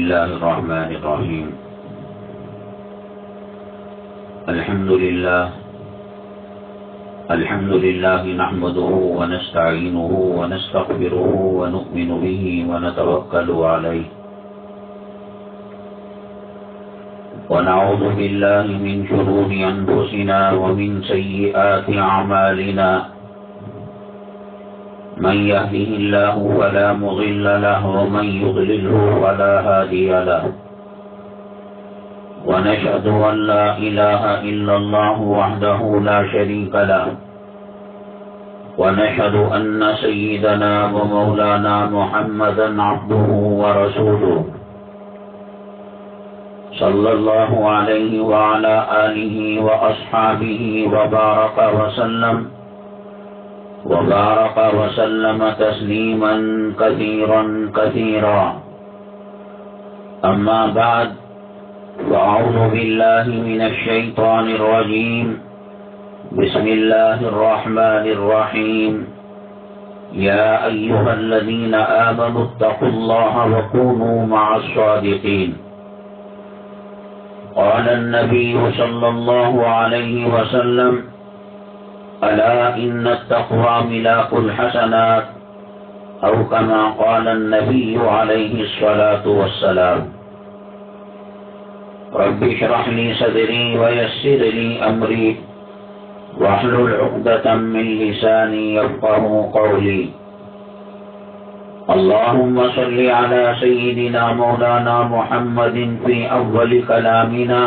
الله الرحمن الرحيم. الحمد لله نحمده ونستعينه ونستغفره ونؤمن به ونتوكل عليه ونعوذ بالله من شرور أنفسنا ومن سيئات أعمالنا. من يهده الله فلا مضل له ومن يضلله فلا هادي له. ونشهد أن لا إله إلا الله وحده لا شريك له. ونشهد أن سيدنا ومولانا محمدا عبده ورسوله صلى الله عليه وعلى آله وأصحابه وبارك وسلم تسليما كثيرا. أما بعد، فأعوذ بالله من الشيطان الرجيم. بسم الله الرحمن الرحيم. يا أيها الذين آمنوا اتقوا الله وكونوا مع الصادقين. قال النبي صلى الله عليه وسلم: ألا إن التقوى ملاك الحسنات، أو كما قال النبي عليه الصلاة والسلام. رب اشرح لي صدري ويسر لي أمري واحلل عقدة من لساني يفقهوا قولي. اللهم صل على سيدنا مولانا محمد في أول كلامنا.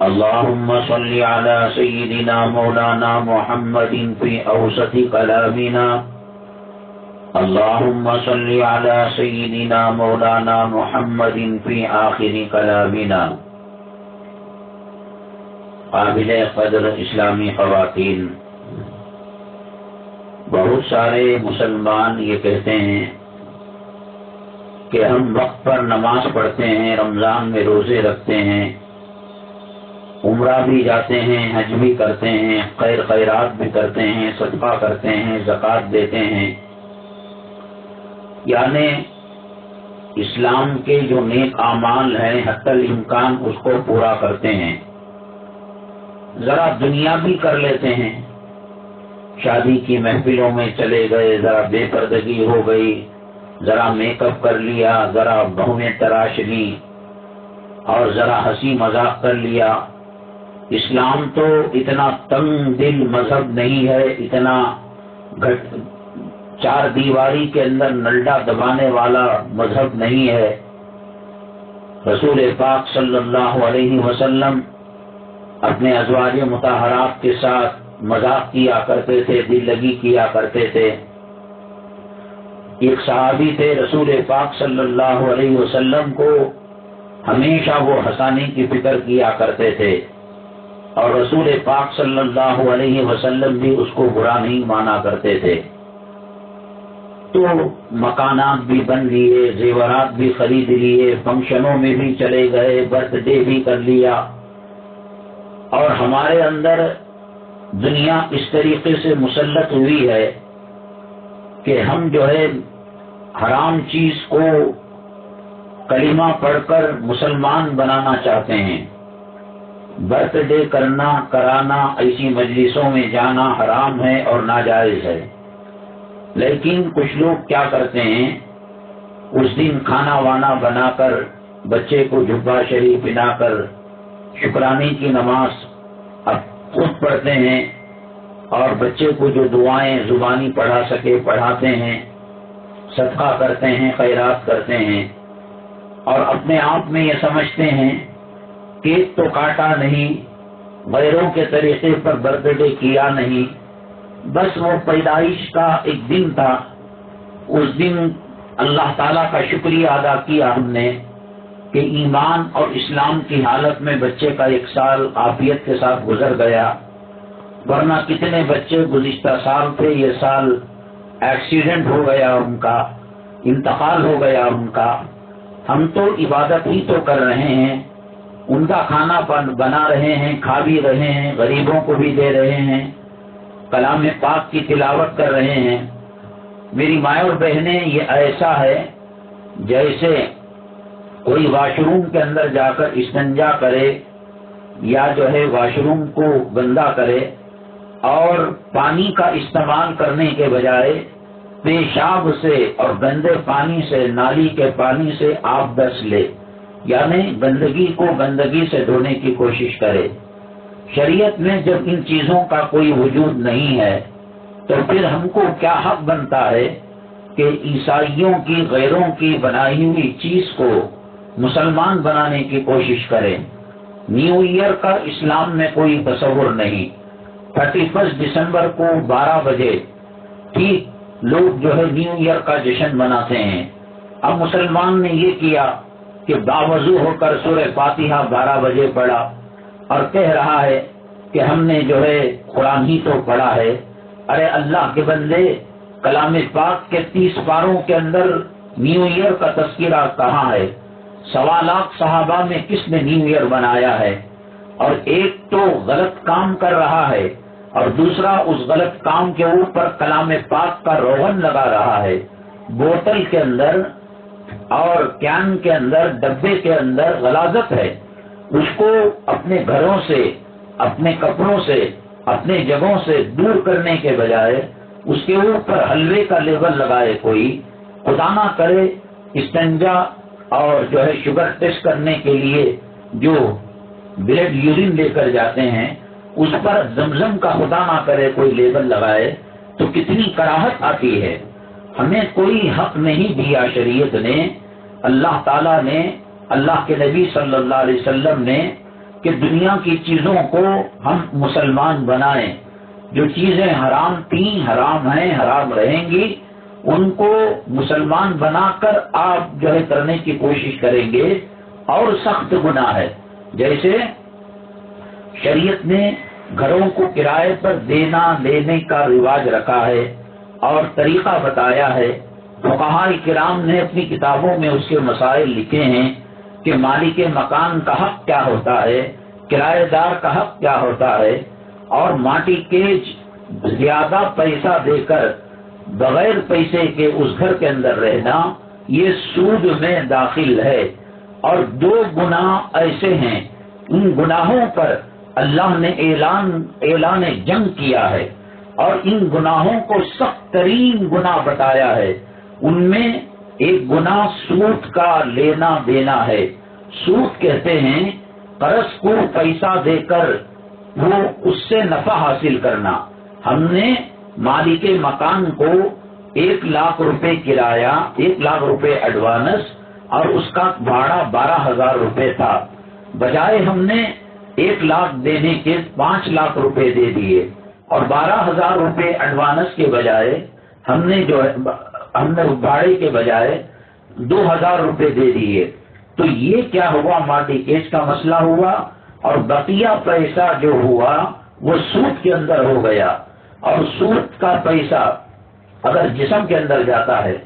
اللهم صل على سيدنا مولانا محمد في أوسط كلامنا. اللهم صل على سيدنا مولانا محمد في آخر كلامنا. قابل قدر اسلامی خواتین، بہت سارے مسلمان یہ کہتے ہیں کہ ہم وقت پر نماز پڑھتے ہیں، رمضان میں روزے رکھتے ہیں، عمرہ بھی جاتے ہیں، حج بھی کرتے ہیں، خیرات بھی کرتے ہیں، صدقہ کرتے ہیں، زکوٰۃ دیتے ہیں، یعنی اسلام کے جو نیک اعمال ہیں حتی الامکان اس کو پورا کرتے ہیں. ذرا دنیا بھی کر لیتے ہیں، شادی کی محفلوں میں چلے گئے، ذرا بے پردگی ہو گئی، ذرا میک اپ کر لیا، ذرا بہویں تراش لی اور ذرا ہنسی مذاق کر لیا. اسلام تو اتنا تنگ دل مذہب نہیں ہے، اتنا چار دیواری کے اندر نلڈا دبانے والا مذہب نہیں ہے. رسول پاک صلی اللہ علیہ وسلم اپنے ازواج مطہرات کے ساتھ مذاق کیا کرتے تھے، دل لگی کیا کرتے تھے. ایک صحابی تھے، رسول پاک صلی اللہ علیہ وسلم کو ہمیشہ وہ ہنسانے کی فکر کیا کرتے تھے اور رسول پاک صلی اللہ علیہ وسلم بھی اس کو برا نہیں مانا کرتے تھے. تو مکانات بھی بن لیے، زیورات بھی خرید لیے، فنکشنوں میں بھی چلے گئے، برتھ ڈے بھی کر لیا. اور ہمارے اندر دنیا اس طریقے سے مسلط ہوئی ہے کہ ہم جو ہے حرام چیز کو کلمہ پڑھ کر مسلمان بنانا چاہتے ہیں. برتھ ڈے کرانا، ایسی مجلسوں میں جانا حرام ہے اور ناجائز ہے. لیکن کچھ لوگ کیا کرتے ہیں، اس دن کھانا وانا بنا کر بچے کو جبہ شریف پہنا کر شکرانے کی نماز اب خود پڑھتے ہیں اور بچے کو جو دعائیں زبانی پڑھا سکے پڑھاتے ہیں، صدقہ کرتے ہیں، خیرات کرتے ہیں اور اپنے آپ میں یہ سمجھتے ہیں کیک تو کاٹا نہیں، غیروں کے طریقے پر برتھ ڈے کیا نہیں، بس وہ پیدائش کا ایک دن تھا، اس دن اللہ تعالیٰ کا شکریہ ادا کیا ہم نے کہ ایمان اور اسلام کی حالت میں بچے کا 1 سال عافیت کے ساتھ گزر گیا. ورنہ کتنے بچے گزشتہ سال تھے، یہ سال ایکسیڈنٹ ہو گیا، ان کا انتقال ہو گیا ان کا. ہم تو عبادت ہی تو کر رہے ہیں، ان کا کھانا بنا رہے ہیں، کھا بھی رہے ہیں، غریبوں کو بھی دے رہے ہیں، کلام پاک کی تلاوت کر رہے ہیں. میری مائیں اور بہنیں، یہ ایسا ہے جیسے کوئی واش روم کے اندر جا کر استنجا کرے یا جو ہے واش روم کو گندا کرے اور پانی کا استعمال کرنے کے بجائے پیشاب سے اور گندے پانی سے، نالی کے پانی سے آب دس لے، یعنی گندگی کو گندگی سے دھونے کی کوشش کرے۔ شریعت میں جب ان چیزوں کا کوئی وجود نہیں ہے تو پھر ہم کو کیا حق بنتا ہے کہ عیسائیوں کی، غیروں کی بنائی ہوئی چیز کو مسلمان بنانے کی کوشش کریں۔ نیو ایئر کا اسلام میں کوئی تصور نہیں۔ 31 دسمبر کو 12 بجے ٹھیک لوگ جو ہے نیو ایئر کا جشن مناتے ہیں۔ اب مسلمان نے یہ کیا کہ باوضو ہو کر سورہ فاتحہ 12 بجے پڑھا اور کہہ رہا ہے کہ ہم نے جو ہے قرآن ہی تو پڑھا ہے۔ ارے اللہ کے بندے، کلام پاک کے 30 پاروں کے اندر نیو ایئر کا تذکرہ کہاں ہے؟ 1.25 لاکھ صحابہ میں کس نے نیو ایئر بنایا ہے؟ اور ایک تو غلط کام کر رہا ہے اور دوسرا اس غلط کام کے اوپر کلام پاک کا روغن لگا رہا ہے۔ بوتل کے اندر اور کین کے اندر، ڈبے کے اندر غلاظت ہے، اس کو اپنے گھروں سے، اپنے کپڑوں سے، اپنے جگہوں سے دور کرنے کے بجائے اس کے اوپر حلوے کا لیبل لگائے کوئی، خدا نہ کرے استنجا اور جو ہے شوگر ٹیسٹ کرنے کے لیے جو بلڈ یورین لے کر جاتے ہیں اس پر زمزم کا خدا نہ کرے کوئی لیبل لگائے تو کتنی کراہت آتی ہے۔ ہمیں کوئی حق نہیں دیا شریعت نے، اللہ تعالیٰ نے، اللہ کے نبی صلی اللہ علیہ وسلم نے کہ دنیا کی چیزوں کو ہم مسلمان بنائیں۔ جو چیزیں حرام تھیں، حرام ہیں، حرام رہیں گی، ان کو مسلمان بنا کر آپ جو ہے کرنے کی کوشش کریں گے اور سخت گناہ ہے۔ جیسے شریعت نے گھروں کو کرائے پر دینا لینے کا رواج رکھا ہے اور طریقہ بتایا ہے۔ فقہاء کرام نے اپنی کتابوں میں اس کے مسائل لکھے ہیں کہ مالک مکان کا حق کیا ہوتا ہے، کرایہ دار کا حق کیا ہوتا ہے، اور ماٹی کے زیادہ پیسہ دے کر بغیر پیسے کے اس گھر کے اندر رہنا یہ سود میں داخل ہے۔ اور 2 گناہ ایسے ہیں، ان گناہوں پر اللہ نے اعلان جنگ کیا ہے اور ان گناہوں کو سخت ترین گناہ بتایا ہے۔ ان میں ایک گناہ سود کا لینا دینا ہے۔ سود کہتے ہیں قرض کو پیسہ دے کر وہ اس سے نفع حاصل کرنا۔ ہم نے مالک مکان کو 1 لاکھ روپے کرایہ، 1 لاکھ روپے ایڈوانس اور اس کا بھاڑا 12,000 روپے تھا، بجائے ہم نے 1 لاکھ دینے کے 5 لاکھ روپے دے دیے اور 12,000 روپے ایڈوانس کے بجائے ہم نے بھاڑے کے بجائے 2,000 روپے دے دیے۔ تو یہ کیا ہوا؟ ماٹی کیس کا مسئلہ ہوا اور بقیہ پیسہ جو ہوا وہ سود کے اندر ہو گیا۔ اور سود کا پیسہ اگر جسم کے اندر جاتا ہے،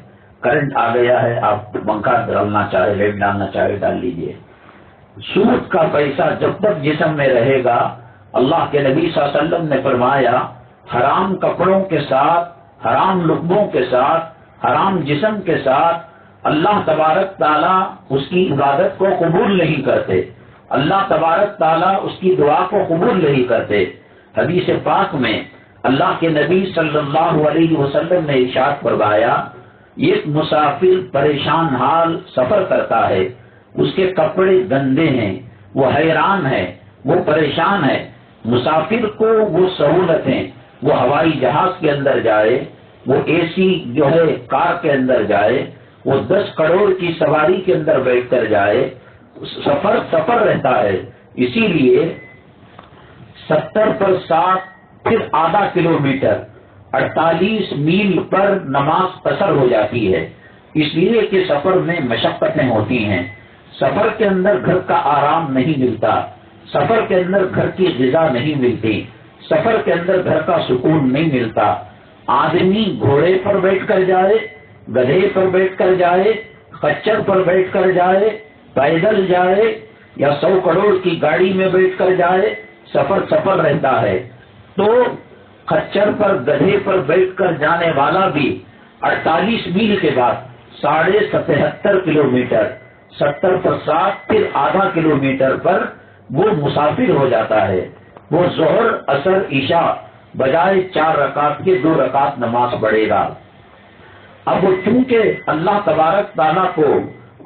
کرنٹ آ گیا ہے، آپ پنکھا ڈالنا چاہے، لائٹ ڈالنا چاہے ڈال لیجئے، سود کا پیسہ جب تک جسم میں رہے گا، اللہ کے نبی صلی اللہ علیہ وسلم نے فرمایا حرام کپڑوں کے ساتھ، حرام لقموں کے ساتھ، حرام جسم کے ساتھ اللہ تبارک تعالیٰ اس کی عبادت کو قبول نہیں کرتے، اللہ تبارک تعالیٰ اس کی دعا کو قبول نہیں کرتے۔ حدیث پاک میں اللہ کے نبی صلی اللہ علیہ وسلم نے ارشاد فرمایا، ایک مسافر پریشان حال سفر کرتا ہے، اس کے کپڑے گندے ہیں، وہ حیران ہے، وہ پریشان ہے۔ مسافر کو وہ سہولتیں، وہ ہوائی جہاز کے اندر جائے، وہ اے سی جو ہے کار کے اندر جائے، وہ 10 کروڑ کی سواری کے اندر بیٹھ کر جائے، سفر رہتا ہے۔ اسی لیے 70 پر 60 پھر آدھا کلومیٹر 48 میل پر نماز قصر ہو جاتی ہے، اس لیے کہ سفر میں مشقتیں ہوتی ہیں۔ سفر کے اندر گھر کا آرام نہیں ملتا، سفر کے اندر گھر کی غذا نہیں ملتی، سفر کے اندر گھر کا سکون نہیں ملتا۔ آدمی گھوڑے پر بیٹھ کر جائے، گدھے پر بیٹھ کر جائے، خچر پر بیٹھ کر جائے، پیدل جائے یا 100 کروڑ کی گاڑی میں بیٹھ کر جائے، سفر رہتا ہے۔ تو خچر پر، گدھے پر بیٹھ کر جانے والا بھی 48 میل کے بعد 77.5 کلومیٹر 70 پر 7 پھر آدھا کلومیٹر پر وہ مسافر ہو جاتا ہے. وہ ظہر عصر عشاء بجائے 4 رکعت کے 2 رکعت نماز پڑھے گا. اب وہ چونکہ اللہ تبارک تعالیٰ کو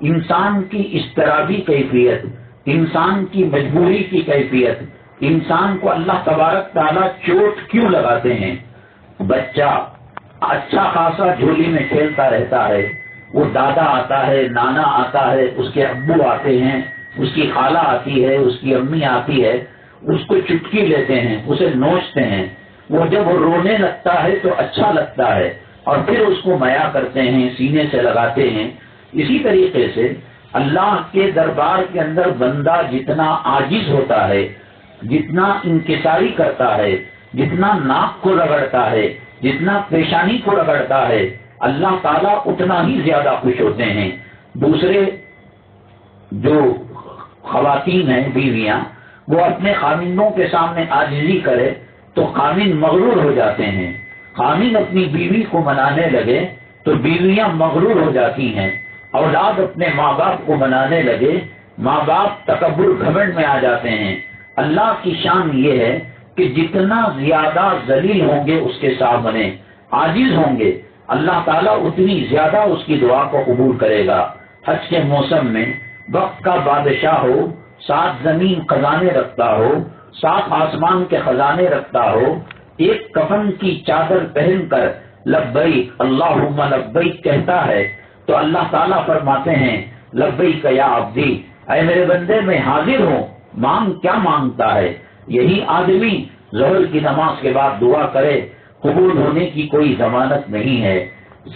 انسان کی اضطرابی کیفیت، انسان کی مجبوری کی کیفیت، انسان کو اللہ تبارک تعالیٰ چوٹ کیوں لگاتے ہیں؟ بچہ اچھا خاصا جھولی میں کھیلتا رہتا ہے، وہ دادا آتا ہے، نانا آتا ہے، اس کے ابو آتے ہیں، اس کی خالہ آتی ہے، اس کی امی آتی ہے، اس کو چٹکی لیتے ہیں، اسے نوچتے ہیں. وہ جب وہ رونے لگتا ہے تو اچھا لگتا ہے اور پھر اس کو میا کرتے ہیں، سینے سے لگاتے ہیں. اسی طریقے سے اللہ کے دربار کے اندر بندہ جتنا عاجز ہوتا ہے، جتنا انکساری کرتا ہے، جتنا ناک کو رگڑتا ہے، جتنا پیشانی کو رگڑتا ہے، اللہ تعالیٰ اتنا ہی زیادہ خوش ہوتے ہیں. دوسرے جو خواتین ہیں، بیویاں، وہ اپنے خامندوں کے سامنے عاجزی کرے تو خامند مغرور ہو جاتے ہیں. خامند اپنی بیوی کو منانے لگے تو بیویاں مغرور ہو جاتی ہیں. اولاد اپنے ماں باپ کو منانے لگے، ماں باپ تکبر گھمنڈ میں آ جاتے ہیں. اللہ کی شان یہ ہے کہ جتنا زیادہ ذلیل ہوں گے اس کے سامنے، عاجز ہوں گے، اللہ تعالیٰ اتنی زیادہ اس کی دعا کو قبول کرے گا. حج کے موسم میں وقت کا بادشاہ ہو، 7 زمین خزانے رکھتا ہو، 7 آسمان کے خزانے رکھتا ہو، ایک کفن کی چادر پہن کر لبیک اللہم لبیک کہتا ہے تو اللہ تعالیٰ فرماتے ہیں لبیک یا عبدی، اے میرے بندے میں حاضر ہوں، مانگ کیا مانگتا ہے. یہی آدمی ظہر کی نماز کے بعد دعا کرے، قبول ہونے کی کوئی ضمانت نہیں ہے.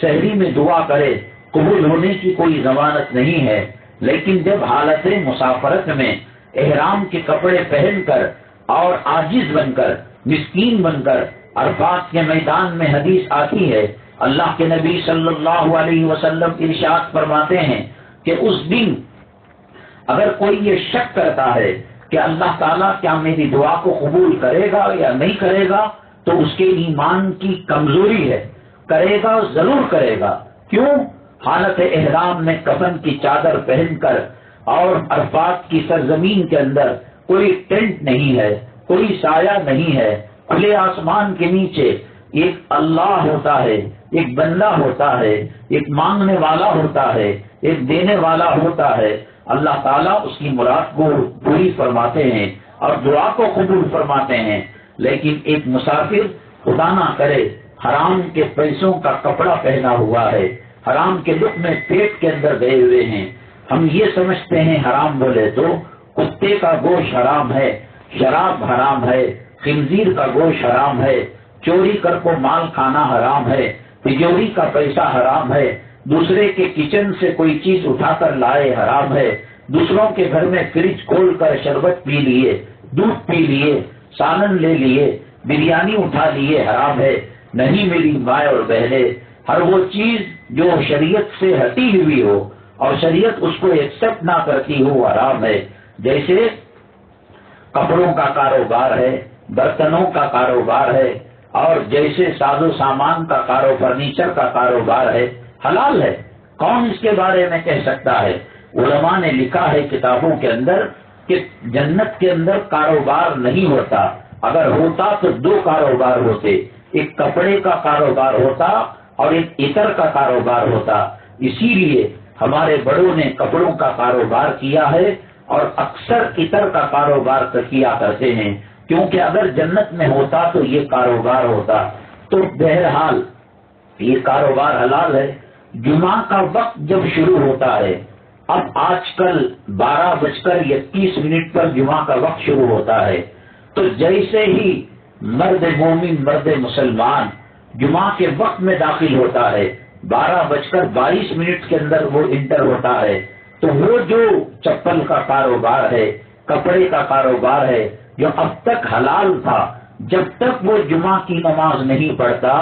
سحری میں دعا کرے، قبول ہونے کی کوئی ضمانت نہیں ہے. لیکن جب حالت مسافرت میں احرام کے کپڑے پہن کر اور عاجز بن کر، مسکین بن کر عرفات کے میدان میں حدیث آتی ہے، اللہ کے نبی صلی اللہ علیہ وسلم ارشاد فرماتے ہیں کہ اس دن اگر کوئی یہ شک کرتا ہے کہ اللہ تعالیٰ کیا میری دعا کو قبول کرے گا یا نہیں کرے گا تو اس کے ایمان کی کمزوری ہے. کرے گا، ضرور کرے گا. کیوں؟ حالت احرام میں کفن کی چادر پہن کر اور عرفات کی سرزمین کے اندر کوئی ٹینٹ نہیں ہے، کوئی سایہ نہیں ہے، کھلے آسمان کے نیچے ایک اللہ ہوتا ہے، ایک بندہ ہوتا ہے، ایک مانگنے والا ہوتا ہے، ایک دینے والا ہوتا ہے. اللہ تعالیٰ اس کی مراد کو پوری فرماتے ہیں اور دعا کو قبول فرماتے ہیں. لیکن ایک مسافر خدا نہ کرے حرام کے پیسوں کا کپڑا پہنا ہوا ہے، حرام کے لقمے پیٹ کے اندر گئے ہوئے ہیں. ہم یہ سمجھتے ہیں حرام بولے تو کتے کا گوشت حرام ہے، شراب حرام ہے، خنزیر کا گوشت حرام ہے، چوری کر کو مال کھانا حرام ہے، تجوری کا پیسہ حرام ہے، دوسرے کے کچن سے کوئی چیز اٹھا کر لائے حرام ہے، دوسروں کے گھر میں فریج کھول کر شربت پی لیے، دودھ پی لیے، سالن لے لیے، بریانی اٹھا لیے حرام ہے. نہیں میری ماں اور بہنیں، ہر وہ چیز جو شریعت سے ہٹی ہوئی ہو اور شریعت اس کو ایکسپٹ نہ کرتی ہو حرام ہے. جیسے کپڑوں کا کاروبار ہے، برتنوں کا کاروبار ہے، اور جیسے ساز و سامان کا فرنیچر کا کاروبار ہے، حلال ہے. کون اس کے بارے میں کہہ سکتا ہے؟ علماء نے لکھا ہے کتابوں کے اندر کہ جنت کے اندر کاروبار نہیں ہوتا. اگر ہوتا تو 2 کاروبار ہوتے، ایک کپڑے کا کاروبار ہوتا اور ایک عطر کا کاروبار ہوتا. اسی لیے ہمارے بڑوں نے کپڑوں کا کاروبار کیا ہے اور اکثر عطر کا کاروبار کیا کرتے ہیں، کیونکہ اگر جنت میں ہوتا تو یہ کاروبار ہوتا. تو بہرحال یہ کاروبار حلال ہے. جمعہ کا وقت جب شروع ہوتا ہے، اب آج کل 12:31 پر جمعہ کا وقت شروع ہوتا ہے، تو جیسے ہی مرد مومن، مرد مسلمان جمعہ کے وقت میں داخل ہوتا ہے، 12:22 کے اندر وہ انٹر ہوتا ہے، تو وہ جو چپل کا کاروبار ہے، کپڑے کا کاروبار ہے، جو اب تک حلال تھا، جب تک وہ جمعہ کی نماز نہیں پڑھتا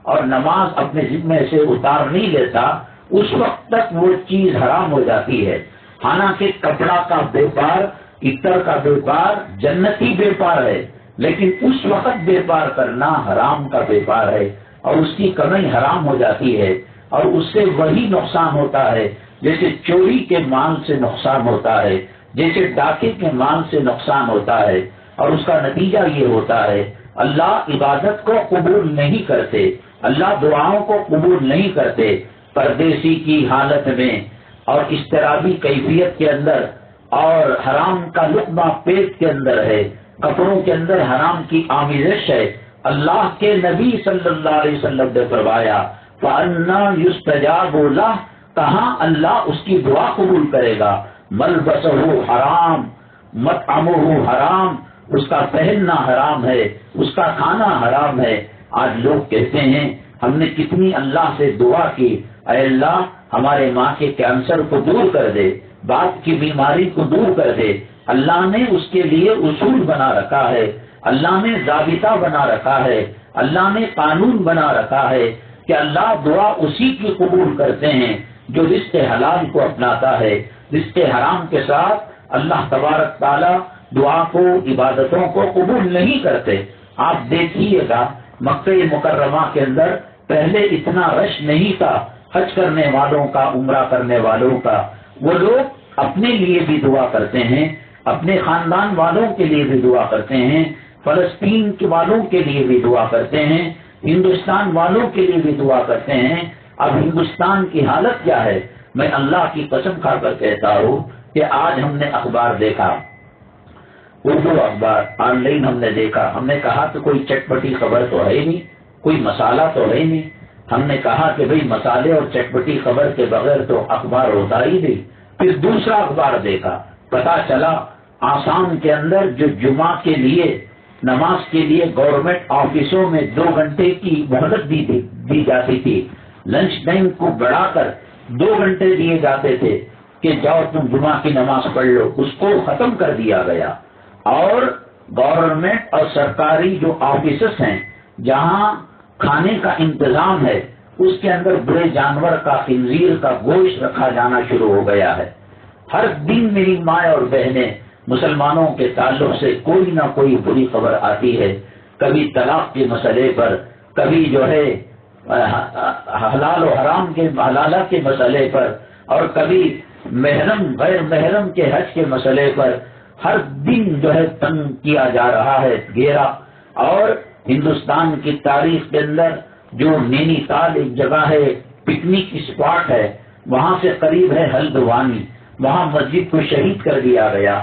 اور نماز اپنے ذمے سے اتار نہیں لیتا، اس وقت تک وہ چیز حرام ہو جاتی ہے. حالانکہ کپڑا کا بیپار، عطر کا بیپار جنتی بیپار ہے، لیکن اس وقت بیپار کرنا حرام کا بیپار ہے اور اس کی کمائی حرام ہو جاتی ہے اور اس سے وہی نقصان ہوتا ہے جیسے چوری کے مال سے نقصان ہوتا ہے، جیسے ڈاکے کے مال سے نقصان ہوتا ہے، اور اس کا نتیجہ یہ ہوتا ہے اللہ عبادت کو قبول نہیں کرتے، اللہ دعاؤں کو قبول نہیں کرتے۔ پردیسی کی حالت میں اور اضطرابی کیفیت کے اندر، اور حرام کا لقمہ پیٹ کے اندر ہے، کپڑوں کے اندر حرام کی آمیزش ہے، اللہ کے نبی صلی اللہ علیہ وسلم نے فرمایا فَأَنَّا يُسْتَجَابُ لَهُ، کہاں اللہ اس کی دعا قبول کرے گا؟ مَلْبَسُهُ حرام، مطعمُهُ حرام، اس کا پہننا حرام ہے، اس کا کھانا حرام ہے۔ آج لوگ کہتے ہیں ہم نے کتنی اللہ سے دعا کی، اے اللہ ہمارے ماں کے کینسر کو دور کر دے، باپ کی بیماری کو دور کر دے۔ اللہ نے اس کے لیے اصول بنا رکھا ہے، اللہ نے ضابطہ بنا رکھا ہے، اللہ نے قانون بنا رکھا ہے کہ اللہ دعا اسی کی قبول کرتے ہیں جو رزق حلال کو اپناتا ہے۔ رزق حرام کے ساتھ اللہ تبارک تعالی دعا کو، عبادتوں کو قبول نہیں کرتے۔ آپ دیکھیے گا مکہ مکرمہ کے اندر پہلے اتنا رش نہیں تھا حج کرنے والوں کا، عمرہ کرنے والوں کا۔ وہ لوگ اپنے لیے بھی دعا کرتے ہیں، اپنے خاندان والوں کے لیے بھی دعا کرتے ہیں، فلسطین کے والوں کے لیے بھی دعا کرتے ہیں، ہندوستان والوں کے لیے بھی دعا کرتے ہیں۔ اب ہندوستان کی حالت کیا ہے؟ میں اللہ کی قسم کھا کر کہتا ہوں کہ آج ہم نے اخبار دیکھا، اردو اخبار آن لائن ہم نے دیکھا، ہم نے کہا کہ کوئی چٹپٹی خبر تو ہے نہیں، کوئی مسالہ تو ہے نہیں۔ ہم نے کہا کہ بھئی مسالے اور چٹپٹی خبر کے بغیر تو اخبار ہوتا ہی نہیں۔ پھر دوسرا اخبار دیکھا، پتا چلا آسام کے اندر جو جمعہ کے لیے، نماز کے لیے گورنمنٹ آفسوں میں 2 گھنٹے کی مہلت دی جاتی تھی، لنچ ٹائم کو بڑھا کر 2 گھنٹے دیے جاتے تھے کہ جاؤ تم جمعہ کی نماز پڑھ لو، اس کو ختم کر دیا گیا۔ اور گورنمنٹ اور سرکاری جو آفیسز ہیں جہاں کھانے کا انتظام ہے، اس کے اندر برے جانور کا، خنزیر کا گوشت رکھا جانا شروع ہو گیا ہے۔ ہر دن میری ماں اور بہنیں مسلمانوں کے تعلق سے کوئی نہ کوئی بری خبر آتی ہے، کبھی طلاق کے مسئلے پر، کبھی جو ہے حلال و حرام کے، حلالہ کے مسئلے پر، اور کبھی محرم غیر محرم کے حج کے مسئلے پر۔ ہر دن جو ہے تنگ کیا جا رہا ہے، گھیرا۔ اور ہندوستان کی تاریخ کے اندر جو نینی تال ایک جگہ ہے، پکنک اسپاٹ ہے، وہاں سے قریب ہے ہلدوانی، وہاں مسجد کو شہید کر دیا گیا۔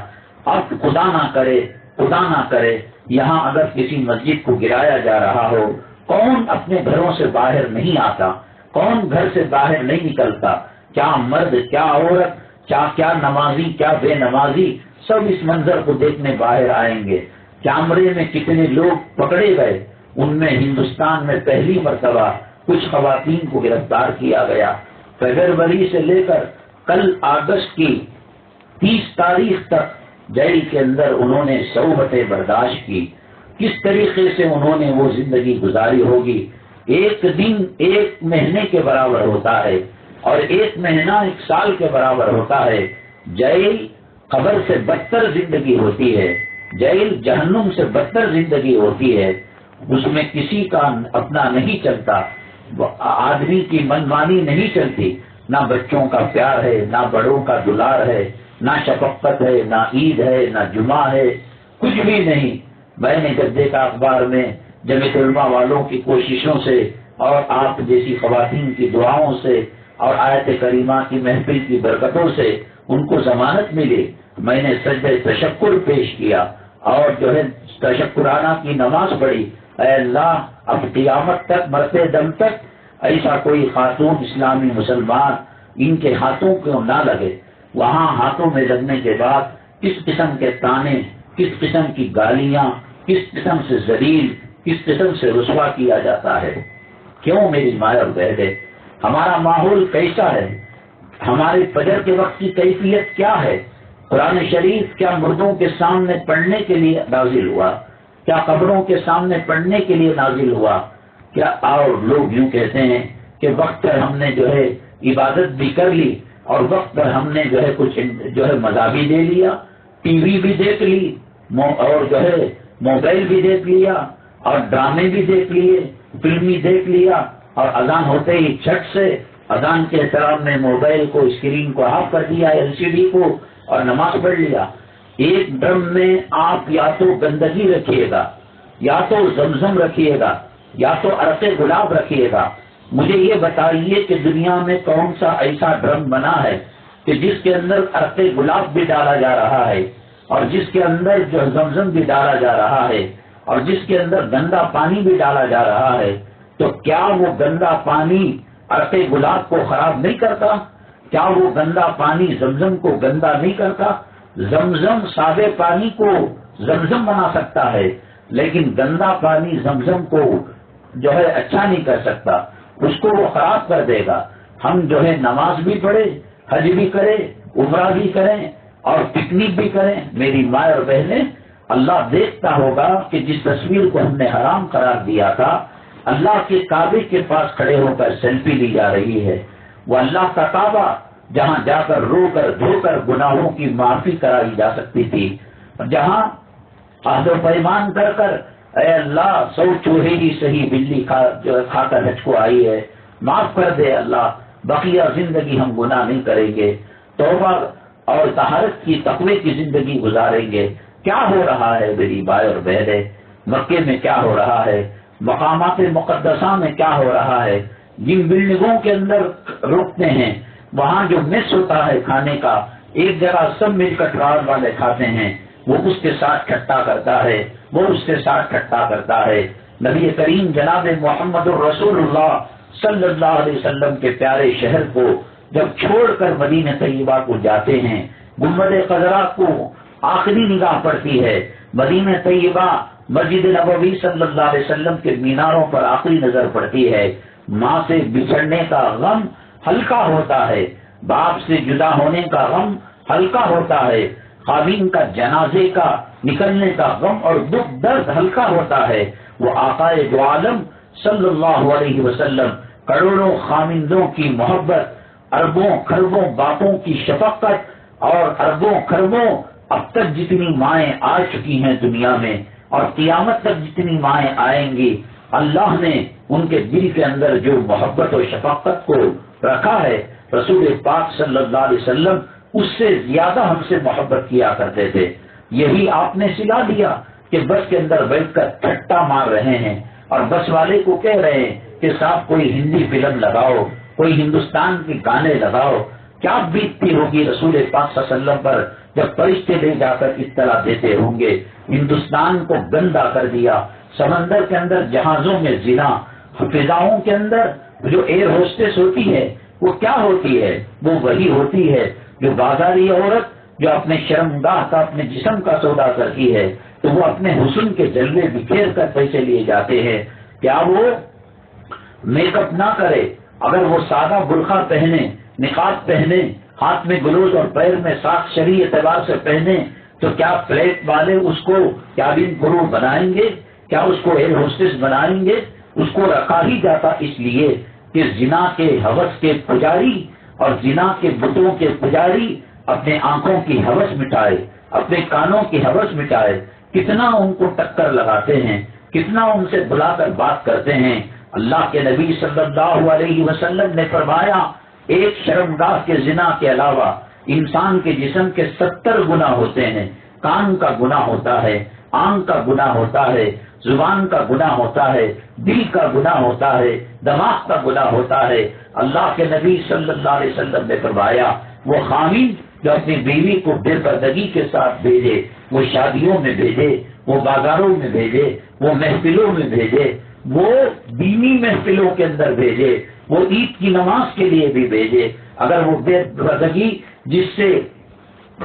اب خدا نہ کرے یہاں اگر کسی مسجد کو گرایا جا رہا ہو، کون اپنے گھروں سے باہر نہیں آتا، کون گھر سے باہر نہیں نکلتا؟ کیا مرد، کیا عورت، کیا نمازی، کیا بے نمازی، سب اس منظر کو دیکھنے باہر آئیں گے۔ کیمرے میں کتنے لوگ پکڑے گئے، ان میں ہندوستان میں پہلی مرتبہ کچھ خواتین کو گرفتار کیا گیا۔ فیبروری سے لے کر کل اگست کی 30 تاریخ تک جیل کے اندر انہوں نے صحبتیں برداشت کی۔ کس طریقے سے انہوں نے وہ زندگی گزاری ہوگی؟ ایک دن 1 مہینے کے برابر ہوتا ہے، اور 1 مہینہ 1 سال کے برابر ہوتا ہے۔ جیل قبر سے بدتر زندگی ہوتی ہے، جیل جہنم سے بدتر زندگی ہوتی ہے۔ اس میں کسی کا اپنا نہیں چلتا، آدمی کی منمانی نہیں چلتی، نہ بچوں کا پیار ہے، نہ بڑوں کا دلار ہے، نہ شفقت ہے، نہ عید ہے، نہ جمعہ ہے، کچھ بھی نہیں۔ میں نے جب دیکھا اخبار میں جمعیت علماء والوں کی کوششوں سے اور آپ جیسی خواتین کی دعاؤں سے اور آیت کریمہ کی محفل کی برکتوں سے ان کو ضمانت ملی، میں نے سجدہ تشکر پیش کیا اور جو ہے تشکرانہ کی نماز پڑھی۔ اے اللہ اب قیامت تک، مرتے دم تک ایسا کوئی خاتون اسلامی مسلمان ان کے ہاتھوں کو نہ لگے۔ وہاں ہاتھوں میں لگنے کے بعد کس قسم کے تانے، کس قسم کی گالیاں، کس قسم سے ذلیل، کس قسم سے رسوا کیا جاتا ہے۔ کیوں میری ماں اور بہنیں، ہمارا ماحول کیسا ہے؟ ہمارے فجر کے وقت کی کیفیت کیا ہے؟ قرآن شریف کیا مردوں کے سامنے پڑھنے کے لیے نازل ہوا؟ کیا قبروں کے سامنے پڑھنے کے لیے نازل ہوا؟ کیا؟ اور لوگ یوں کہتے ہیں کہ وقت پر ہم نے جو ہے عبادت بھی کر لی، اور وقت پر ہم نے جو ہے کچھ جو ہے مزہ بھی دے لیا، ٹی وی بھی دیکھ لی، اور جو ہے موبائل بھی دیکھ لیا، اور ڈرامے بھی دیکھ لیے، فلمی دیکھ لیا، اور اذان ہوتے ہی چھٹ سے اذان کے احترام میں موبائل کو، اسکرین کو آف کر دیا، LCD کو، اور نماز پڑھ لیا۔ ایک ڈرم میں آپ یا تو گندگی رکھیے گا، یا تو زمزم رکھیے گا، یا تو عرق گلاب رکھیے گا۔ مجھے یہ بتائیے کہ دنیا میں کون سا ایسا ڈرم بنا ہے کہ جس کے اندر عرق گلاب بھی ڈالا جا رہا ہے، اور جس کے اندر جو زمزم بھی ڈالا جا رہا ہے، اور جس کے اندر گندا پانی بھی ڈالا جا رہا ہے؟ تو کیا وہ گندا پانی عرق گلاب کو خراب نہیں کرتا؟ کیا وہ گندا پانی زمزم کو گندا نہیں کرتا؟ زمزم سادے پانی کو زمزم بنا سکتا ہے، لیکن گندا پانی زمزم کو جو ہے اچھا نہیں کر سکتا، اس کو وہ خراب کر دے گا۔ ہم جو ہے نماز بھی پڑھے، حج بھی کریں، عمرہ بھی کریں، اور پکنک بھی کریں، میری ماں اور بہنیں، اللہ دیکھتا ہوگا کہ جس تصویر کو ہم نے حرام قرار دیا تھا، اللہ کے کعبے کے پاس کھڑے ہو کر سیلفی لی جا رہی ہے۔ وہ اللہ کا کعبہ جہاں جا کر رو کر دھو کر گناہوں کی معافی کرائی جا سکتی تھی، جہاں عہد و پیمان کر کر اے اللہ 100 چوہے ہی صحیح بلی کھا کر حج کو آئی ہے، معاف کر دے اللہ، بقیہ زندگی ہم گناہ نہیں کریں گے، توبہ اور طہارت کی تقوی کی زندگی گزاریں گے۔ کیا ہو رہا ہے میری بھائی اور بہنیں؟ مکے میں کیا ہو رہا ہے؟ مقامات مقدسہ میں کیا ہو رہا ہے؟ جن بلڈنگوں کے اندر روکتے ہیں، وہاں جو مس ہوتا ہے کھانے کا، ایک جگہ سب مل کر ٹراول والے کھاتے ہیں، وہ اس کے ساتھ ٹھٹا کرتا ہے، وہ اس کے ساتھ ٹھٹا کرتا ہے۔ نبی کریم جناب محمد الرسول اللہ صلی اللہ علیہ وسلم کے پیارے شہر کو جب چھوڑ کر مدینہ طیبہ کو جاتے ہیں، گنبد خضرا کو آخری نگاہ پڑتی ہے، مدینہ طیبہ مسجد نبوی صلی اللہ علیہ وسلم کے میناروں پر آخری نظر پڑتی ہے، ماں سے بچھڑنے کا غم ہلکا ہوتا ہے، باپ سے جدا ہونے کا غم ہلکا ہوتا ہے، خاوند کا جنازے کا نکلنے کا غم اور دکھ درد ہلکا ہوتا ہے۔ وہ آقا دو عالم صلی اللہ علیہ وسلم کروڑوں خاوندوں کی محبت، اربوں خربوں باپوں کی شفقت، اور اربوں خربوں اب تک جتنی مائیں آ چکی ہیں دنیا میں، اور قیامت تک جتنی مائیں آئیں گی، اللہ نے ان کے دل کے اندر جو محبت و شفقت کو رکھا ہے، رسول پاک صلی اللہ علیہ وسلم اس سے زیادہ ہم سے محبت کیا کرتے تھے۔ یہی آپ نے سلا دیا کہ بس کے اندر بیٹھ کر ٹھٹا مار رہے ہیں، اور بس والے کو کہہ رہے ہیں کہ صاحب کوئی ہندی فلم لگاؤ، کوئی ہندوستان کے گانے لگاؤ۔ کیا بیتتی ہوگی رسول پاک صلی اللہ علیہ وسلم پر جب فرشتے لے جا کر اطلاع دیتے ہوں گے، ہندوستان کو گندا کر دیا، سمندر کے اندر جہازوں میں زنا، فضاؤں کے اندر جو ایئر ہوسٹس ہوتی ہے وہ کیا ہوتی ہے؟ وہ وہی ہوتی ہے جو بازاری عورت جو اپنے شرمگاہ کا، اپنے جسم کا سودا کرتی ہے، تو وہ اپنے حسن کے جلوے بکھیر کر پیسے لیے جاتے ہیں۔ کیا وہ میک اپ نہ کرے؟ اگر وہ سادہ برقع پہنے، نقاب پہنے، ہاتھ میں گلوز اور پیر میں ساکھ شرعی اعتبار سے پہنے، تو کیا فلیٹ والے اس کو کیبن کرو بنائیں گے؟ کیا اس کو ایئر ہوسٹس بنائیں گے؟ اس کو رکھا ہی جاتا اس لیے کہ زنا کے ہوس کے پجاری اور زنا کے بتوں کے پجاری اپنے آنکھوں کی ہوس مٹائے، اپنے کانوں کی ہوس مٹائے، کتنا ان کو ٹکر لگاتے ہیں، کتنا ان سے بلا کر بات کرتے ہیں۔ اللہ کے نبی صلی اللہ علیہ وسلم نے فرمایا ایک شرمگاہ کے زنا کے علاوہ انسان کے جسم کے 70 گناہ ہوتے ہیں۔ کان کا گناہ ہوتا ہے، آنکھ کا گناہ ہوتا ہے، زبان کا گناہ ہوتا ہے، دل کا گناہ ہوتا ہے، دماغ کا گناہ ہوتا ہے۔ اللہ کے نبی صلی اللہ علیہ وسلم نے فرمایا وہ خاوند جو اپنی بیوی کو بے پردگی کے ساتھ بھیجے، وہ شادیوں میں بھیجے، وہ بازاروں میں بھیجے، وہ محفلوں میں بھیجے، وہ دینی محفلوں کے اندر بھیجے، وہ عید کی نماز کے لیے بھی بھیجے، اگر وہ بے پردگی جس سے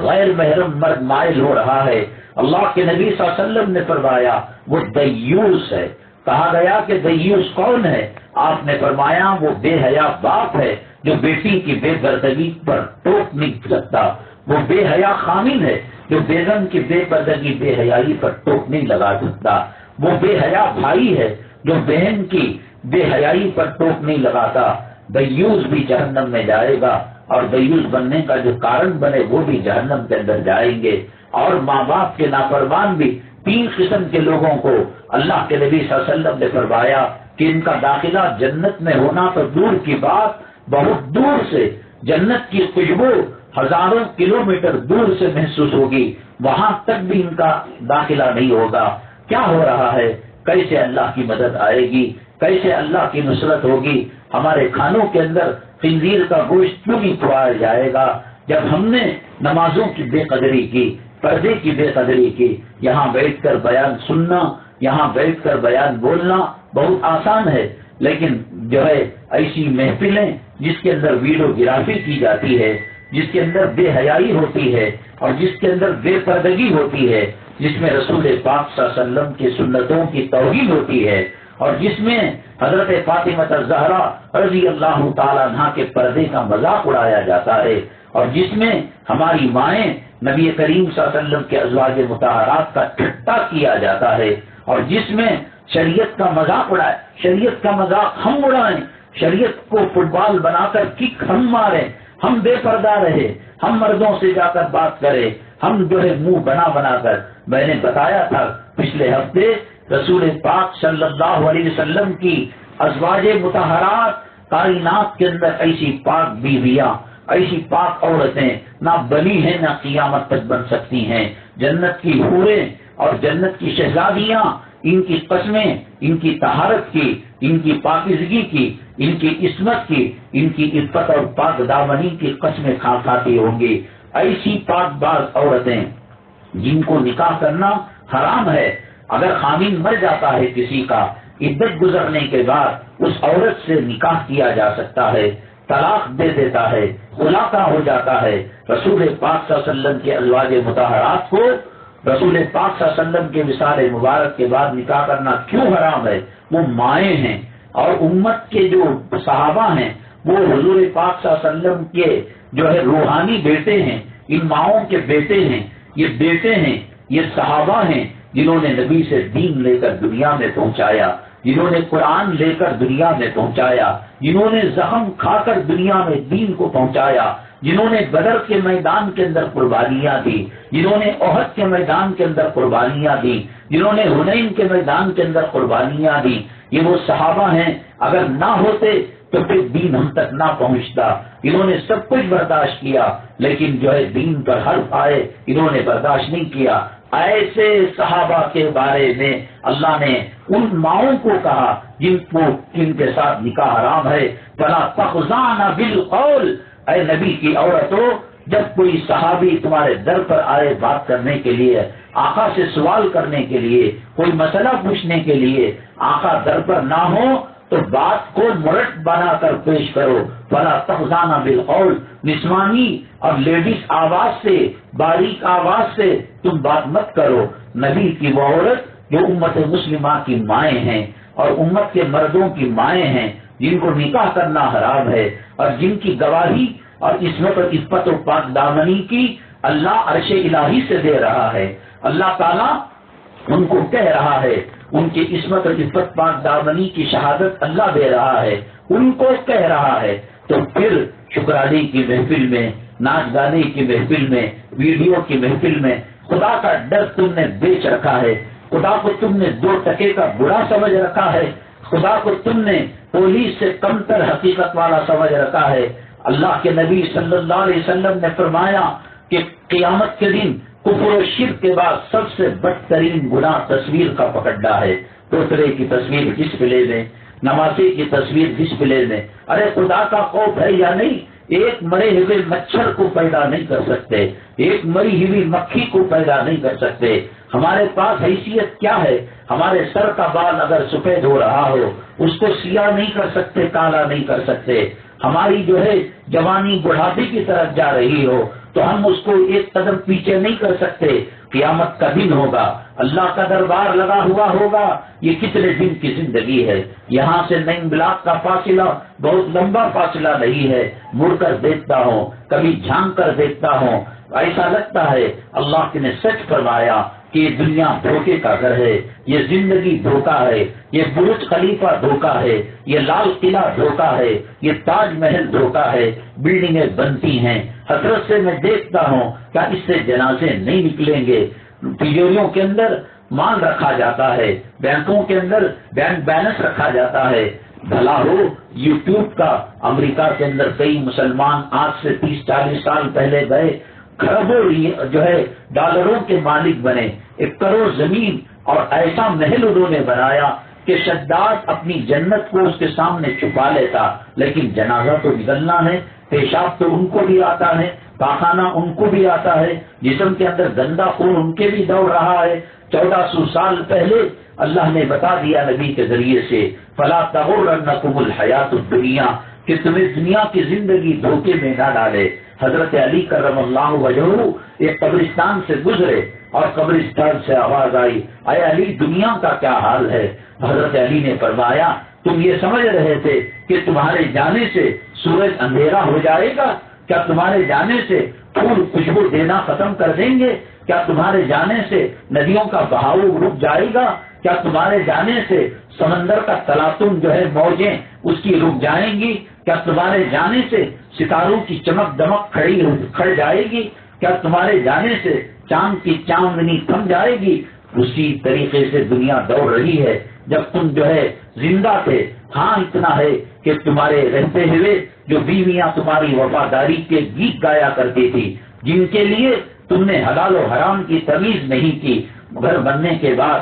غیر محرم مرد مائل ہو رہا ہے، اللہ کے نبی صلی اللہ علیہ وسلم نے فرمایا وہ دیوس ہے۔ کہا گیا کہ دیوس کون ہے؟ آپ نے فرمایا وہ بے حیا باپ ہے جو بیٹی کی بے پردگی پر ٹوک نہیں سکتا، وہ بے حیا خامن ہے جو بیگم کی بے پردگی بے حیائی پر ٹوک نہیں لگا سکتا، وہ بے حیا بھائی ہے جو بہن کی بے حیائی پر ٹوک نہیں لگاتا۔ دیوس بھی جہنم میں جائے گا، اور دیوس بننے کا جو کارن بنے وہ بھی جہنم کے اندر جائیں گے۔ اور ماں باپ کے نافرمان بھی 3 قسم کے لوگوں کو اللہ کے نبی صلی اللہ علیہ وسلم نے فرمایا کہ ان کا داخلہ جنت میں ہونا تو دور کی بات، بہت دور سے جنت کی خوشبو ہزاروں کلومیٹر دور سے محسوس ہوگی، وہاں تک بھی ان کا داخلہ نہیں ہوگا۔ کیا ہو رہا ہے؟ کیسے اللہ کی مدد آئے گی، کیسے اللہ کی نصرت ہوگی؟ ہمارے کھانوں کے اندر خنزیر کا گوشت کیوں نہیں کھوایا جائے گا؟ جب ہم نے نمازوں کی بے قدری کی، پردے کی بے قدری کی، یہاں بیٹھ کر بیان سننا، یہاں بیٹھ کر بیان بولنا بہت آسان ہے، لیکن جو ہے ایسی محفلیں جس کے اندر ویڈیوگرافی کی جاتی ہے، جس کے اندر بے حیائی ہوتی ہے اور جس کے اندر بے پردگی ہوتی ہے، جس میں رسول پاک صلی اللہ علیہ وسلم کی سنتوں کی توہین ہوتی ہے، اور جس میں حضرت فاطمہ الزہرا رضی اللہ تعالیٰ عنہا کے پردے کا مذاق اڑایا جاتا ہے، اور جس میں ہماری مائیں نبی کریم صلی اللہ علیہ وسلم کے ازواج مطہرات کا ٹھٹا کیا جاتا ہے، اور جس میں شریعت کا مذاق اڑائے، شریعت کا مذاق ہم اڑائیں، شریعت کو فٹ بال بنا کر کک ہم ماریں، ہم بے پردہ رہے، ہم مردوں سے جا کر بات کریں، ہم جو ہے منہ بنا بنا کر۔ میں نے بتایا تھا پچھلے ہفتے رسول پاک صلی اللہ علیہ وسلم کی ازواج مطہرات کائنات کے اندر ایسی پاک بیویاں، ایسی پاک عورتیں نہ بنی ہیں نہ قیامت تک بن سکتی ہیں۔ جنت کی حوریں اور جنت کی شہزادیاں، ان کی قسمیں، ان کی طہارت کی، ان کی پاکیزگی کی، ان کی عصمت کی، ان کی عفت اور پاک دامنی کی قسمیں کھاتی ہوں گی۔ ایسی پاک باز عورتیں جن کو نکاح کرنا حرام ہے، اگر خامین مر جاتا ہے کسی کا، عدت گزرنے کے بعد اس عورت سے نکاح کیا جا سکتا ہے، طلاق دے دیتا ہے، خلاصہ ہو جاتا ہے۔ رسول پاک صلی اللہ علیہ وسلم کے ازواج مطہرات کو رسول پاک صلی اللہ علیہ وسلم کے وصال مبارک کے بعد نکاح کرنا کیوں حرام ہے؟ وہ مائیں ہیں، اور امت کے جو صحابہ ہیں وہ حضور پاک صلی اللہ علیہ وسلم کے جو ہے روحانی بیٹے ہیں، ان ماؤں کے بیٹے ہیں، یہ بیٹے ہیں، یہ صحابہ ہیں جنہوں نے نبی سے دین لے کر دنیا میں پہنچایا، جنہوں نے قرآن لے کر دنیا میں پہنچایا، جنہوں نے زخم کھا کر دنیا میں دین کو پہنچایا، جنہوں نے بدر کے میدان کے اندر قربانیاں دی، جنہوں نے احد کے میدان کے اندر قربانیاں دی، جنہوں نے حنین کے میدان کے اندر قربانیاں دی، یہ وہ صحابہ ہیں۔ اگر نہ ہوتے تو پھر دین ہم تک نہ پہنچتا۔ انہوں نے سب کچھ برداشت کیا، لیکن جو ہے دین پر حرف آئے انہوں نے برداشت نہیں کیا۔ ایسے صحابہ کے بارے میں اللہ نے ان ماؤں کو کہا جن کے ساتھ نکاح حرام ہے، فَلَا تَخْضَعْنَ بِالْقَوْلِ، اے نبی کی عورتوں، جب کوئی صحابی تمہارے در پر آئے بات کرنے کے لیے، آقا سے سوال کرنے کے لیے، کوئی مسئلہ پوچھنے کے لیے، آقا در پر نہ ہو تو بات کو مرٹ بنا کر پیش کرو۔ فَلَا تَخْضَعْنَ بِالْقَوْلِ، نسوانی اور لیڈیز آواز سے، باریک آواز سے تم بات مت کرو۔ نبی کی وہ عورت جو امت مسلمہ کی مائیں ہیں اور امت کے مردوں کی مائیں ہیں، جن کو نکاح کرنا حرام ہے اور جن کی گواہی اور عصمت اور عفت و پاک دامنی کی اللہ عرش الہی سے دے رہا ہے۔ اللہ تعالیٰ ان کو کہہ رہا ہے، ان کی عصمت اور عفت پاک دامنی کی شہادت اللہ دے رہا ہے، ان کو کہہ رہا ہے، تو پھر شکرانے کی محفل میں، ناچ گانے کی محفل میں، ویڈیو کی محفل میں خدا کا ڈر تم نے بیچ رکھا ہے، خدا کو تم نے 2 ٹکے کا برا سمجھ رکھا ہے، خدا کو تم نے پولیس سے کم تر حقیقت والا سمجھ رکھا ہے۔ اللہ کے نبی صلی اللہ علیہ وسلم نے فرمایا کہ قیامت کے دن کفر و شرک کے بعد سب سے بدترین گناہ تصویر کا پکڑنا ہے۔ پوترے کی تصویر ڈسپلے میں، نمازی کی تصویر ڈسپلے میں۔ ارے خدا کا خوف ہے یا نہیں؟ ایک مرے ہوئے مچھر کو پیدا نہیں کر سکتے، ایک مری ہوئی مکھی کو پیدا نہیں کر سکتے۔ ہمارے پاس حیثیت کیا ہے؟ ہمارے سر کا بال اگر سفید ہو رہا ہو اس کو سیاہ نہیں کر سکتے، کالا نہیں کر سکتے۔ ہماری جو ہے جوانی بڑھاپے کی طرف جا رہی ہو تو ہم اس کو ایک قدم پیچھے نہیں کر سکتے۔ قیامت کا دن ہوگا، اللہ کا دربار لگا ہوا ہوگا۔ یہ کتنے دن کی زندگی ہے؟ یہاں سے نئی بلاک کا فاصلہ بہت لمبا فاصلہ نہیں ہے۔ مڑ کر دیکھتا ہوں، کبھی جھانک کر دیکھتا ہوں، ایسا لگتا ہے اللہ نے سچ فرمایا کہ یہ دنیا دھوکے کا گھر ہے، یہ زندگی دھوکا ہے، یہ برج خلیفہ دھوکا ہے، یہ لال قلعہ دھوکا ہے، یہ تاج محل دھوکا ہے۔ بلڈنگیں بنتی ہیں، حسرت سے میں دیکھتا ہوں کیا اس سے جنازے نہیں نکلیں گے۔ تجوریوں کے اندر مال رکھا جاتا ہے، بینکوں کے اندر بینک بیلنس رکھا جاتا ہے، بھلا ہو یوٹیوب کا امریکہ کے اندر کئی مسلمان آج سے 30-40 سال پہلے گئے، کروڑوں جو ہے ڈالروں کے مالک بنے، 1 کروڑ زمین اور ایسا محل انہوں نے بنایا کہ شداد اپنی جنت کو اس کے سامنے چھپا لیتا، لیکن جنازہ تو نکلنا ہے، پیشاب تو ان کو بھی آتا ہے، پاخانہ ان کو بھی آتا ہے، جسم کے اندر گندا خون ان کے بھی دوڑ رہا ہے۔ 1400 سال پہلے اللہ نے بتا دیا نبی کے ذریعے سے، فلا تغرنکم الحیات الدنیا، کہ تمہیں دنیا کی زندگی دھوکے میں نہ ڈالے۔ حضرت علی کرم اللہ وجہہ ایک قبرستان سے گزرے اور قبرستان سے آواز آئی، اے علی دنیا کا کیا حال ہے؟ حضرت علی نے فرمایا، تم یہ سمجھ رہے تھے کہ تمہارے جانے سے سورج اندھیرا ہو جائے گا؟ کیا تمہارے جانے سے پھول خوشبو دینا ختم کر دیں گے؟ کیا تمہارے جانے سے ندیوں کا بہاؤ رک جائے گا؟ کیا تمہارے جانے سے سمندر کا تلاطم جو ہے موجیں اس کی رک جائیں گی؟ کیا تمہارے جانے سے ستاروں کی چمک دمک کھڑ جائے گی؟ کیا تمہارے جانے سے چاند کی چاندنی تھم جائے گی؟ اسی طریقے سے دنیا دوڑ رہی ہے جب تم جو ہے زندہ تھے۔ ہاں اتنا ہے کہ تمہارے رہتے ہوئے جو بیویاں تمہاری وفاداری کے گیت گایا کرتی تھی، جن کے لیے تم نے حلال و حرام کی تمیز نہیں کی، گھر بننے کے بعد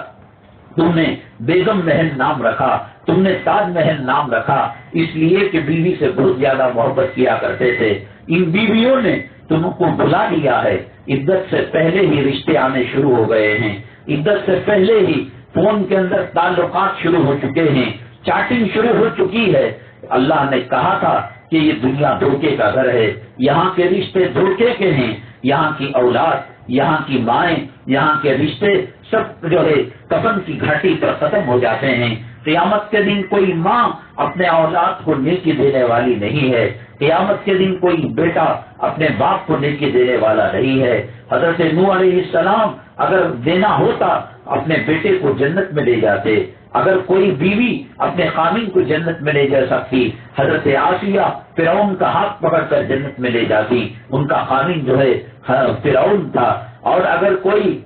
تم نے بیگم محل نام رکھا، تم نے تاج محل نام رکھا، اس لیے کہ بیوی سے بہت زیادہ محبت کیا کرتے تھے۔ ان بیویوں نے تم کو بلا لیا ہے، عدت سے پہلے ہی رشتے آنے شروع ہو گئے ہیں، عدت سے پہلے ہی فون کے اندر تعلقات شروع ہو چکے ہیں، چیٹنگ شروع ہو چکی ہے۔ اللہ نے کہا تھا کہ یہ دنیا دھوکے کا گھر ہے، یہاں کے رشتے دھوکے کے ہیں، یہاں کی اولاد، یہاں کی مائیں، یہاں کے رشتے سب جو ہے کفن کی گھاٹی پر ختم ہو جاتے ہیں۔ قیامت کے دن کوئی ماں اپنے اولاد کو نیکی دینے والی نہیں ہے، قیامت کے دن کوئی بیٹا اپنے باپ کو نیکی دینے والا نہیں ہے۔ حضرت نوح علیہ السلام اگر دینا ہوتا اپنے بیٹے کو جنت میں لے جاتے، اگر کوئی بیوی اپنے خامن کو جنت میں لے جا سکتی، حضرت آسیہ فرعون کا ہاتھ پکڑ کر جنت میں لے جاتی، ان کا خامن جو ہے فرعون تھا۔ اور اگر کوئی